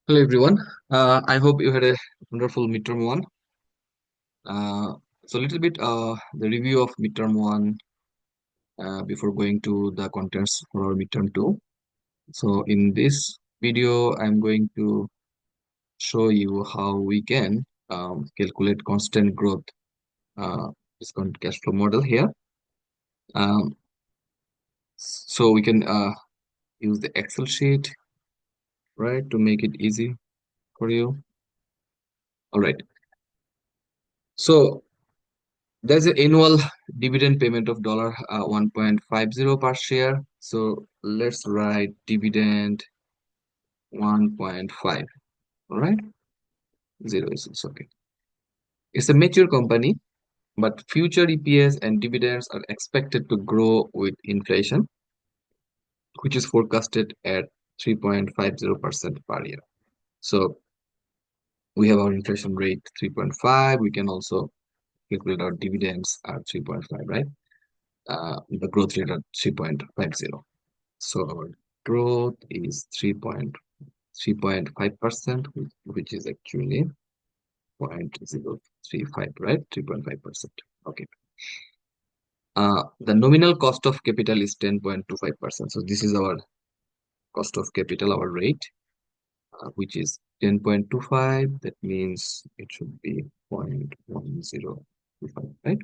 Hello everyone. I hope you had a wonderful midterm one. Uh, so a little bit the review of midterm one before going to the contents for our midterm two. So in this video, I'm going to show you how we can calculate constant growth discount cash flow model here. Um, so we can use the Excel sheet, right, to make it easy for you. All right. So there's an annual dividend payment of dollar 1.50 per share. So let's write dividend 1.5. All right, zero is also okay. It's a mature company, but future EPS and dividends are expected to grow with inflation, which is forecasted at 3.50% per year. So we have our inflation rate 3.5. We can also calculate our dividends at 3.5, right? The growth rate at 3.50. So our growth is 3.5%, which is actually 0.035, right? 3.5%. Okay. The nominal cost of capital is 10.25%. So this is our cost of capital, our rate, which is 10.25. That means it should be 0.1025, right?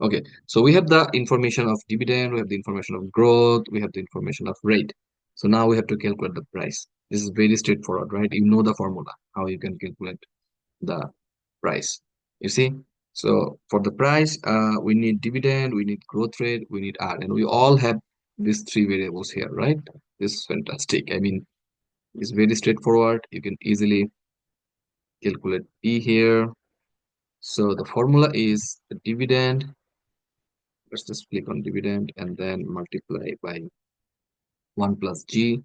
Okay. So we have the information of dividend, we have the information of growth, we have the information of rate. So now we have to calculate the price. This is very straightforward, right? You know the formula, how you can calculate the price. You see? So for the price, we need dividend, we need growth rate, we need R, and we all have these three variables here, right? This is fantastic. I mean, it's very straightforward. You can easily calculate P here. So the formula is the dividend. Let's just click on dividend and then multiply by 1 plus G.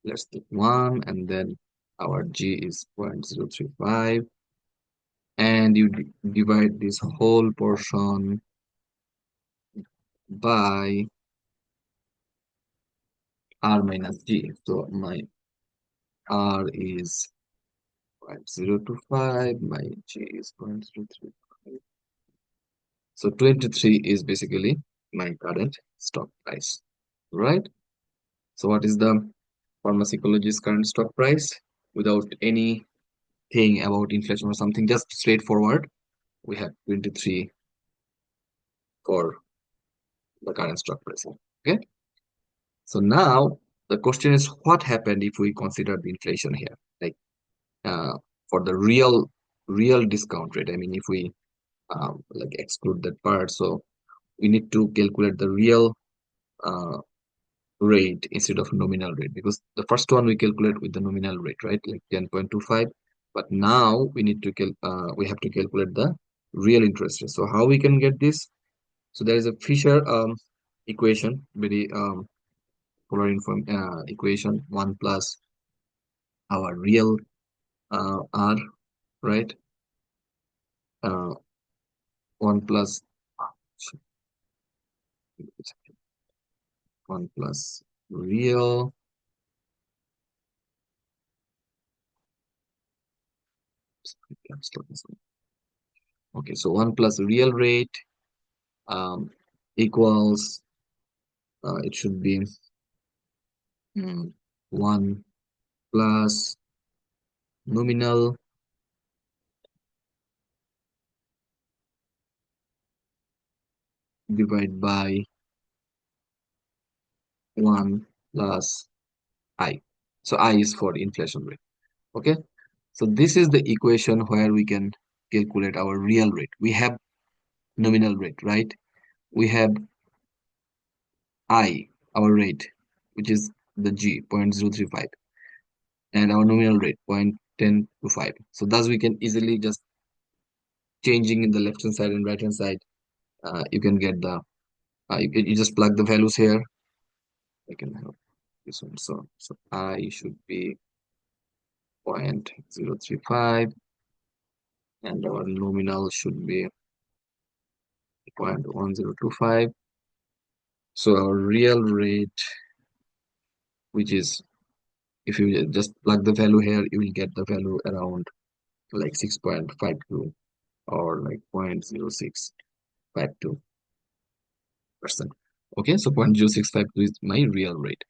Let's take 1 and then our G is 0.035. And you divide this whole portion by R minus G. So my R is 0.025, my G is 0.035. So 23 is basically my current stock price, right? So what is the pharmacologist's current stock price without anything about inflation or something, just straightforward? We have 23 for the current stock price. Okay. So now the question is, what happened if we consider the inflation here? Like uh, for the real discount rate. I mean, if we like exclude that part, so we need to calculate the real uh, rate instead of nominal rate, because the first one we calculate with the nominal rate, right? Like 10.25. But now we need to we have to calculate the real interest rate. So how we can get this? So there is a Fisher equation, very polar inform equation, 1 plus our real R, right? 1 plus 1 plus real. Okay, so 1 plus real rate um, equals, it should be 1 plus nominal divided by 1 plus I. So I is for inflation rate. Okay, so this is the equation where we can calculate our real rate. We have nominal rate, right? We have I, our rate, which is the G, 0.035, and our nominal rate, 0.1025. So thus we can easily just changing in the left hand side and right hand side, you can get the, you just plug the values here. I can have this one. So I should be 0.035 and our nominal should be 0.1025. So our real rate, which is If you just plug the value here, you will get the value around like 6.52 or like 0.0652%. Okay, so 0.0652 is my real rate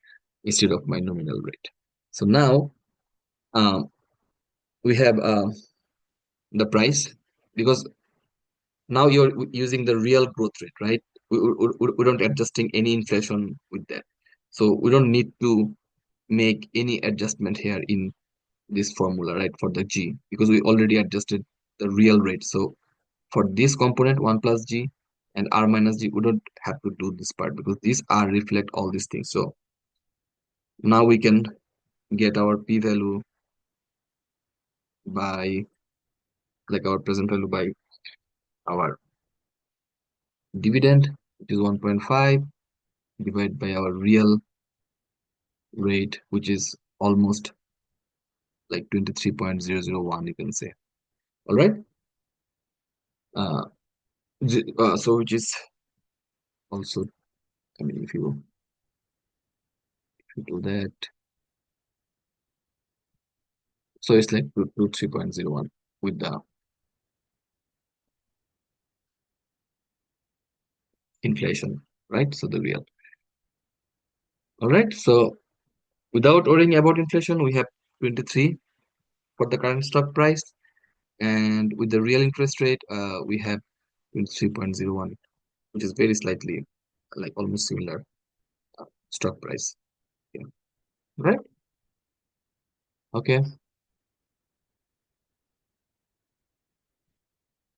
instead of my nominal rate. So now um, we have the price, because now you're using the real growth rate, right? We don't adjusting any inflation with that. So we don't need to make any adjustment here in this formula, right, for the G, because we already adjusted the real rate. So for this component 1 plus G and R minus G, we don't have to do this part because these R reflect all these things. So now we can get our P value by like our present value by our dividend, which is 1.5 divided by our real rate, which is almost like 23.001, you can say. All right. Uh, so which is also, I mean, if you do that, so it's like 23.01 with the inflation, right? So the real. All right. So without worrying about inflation, we have 23 for the current stock price, and with the real interest rate, we have 23.01, which is very slightly like almost similar stock price. Yeah. Right. Okay.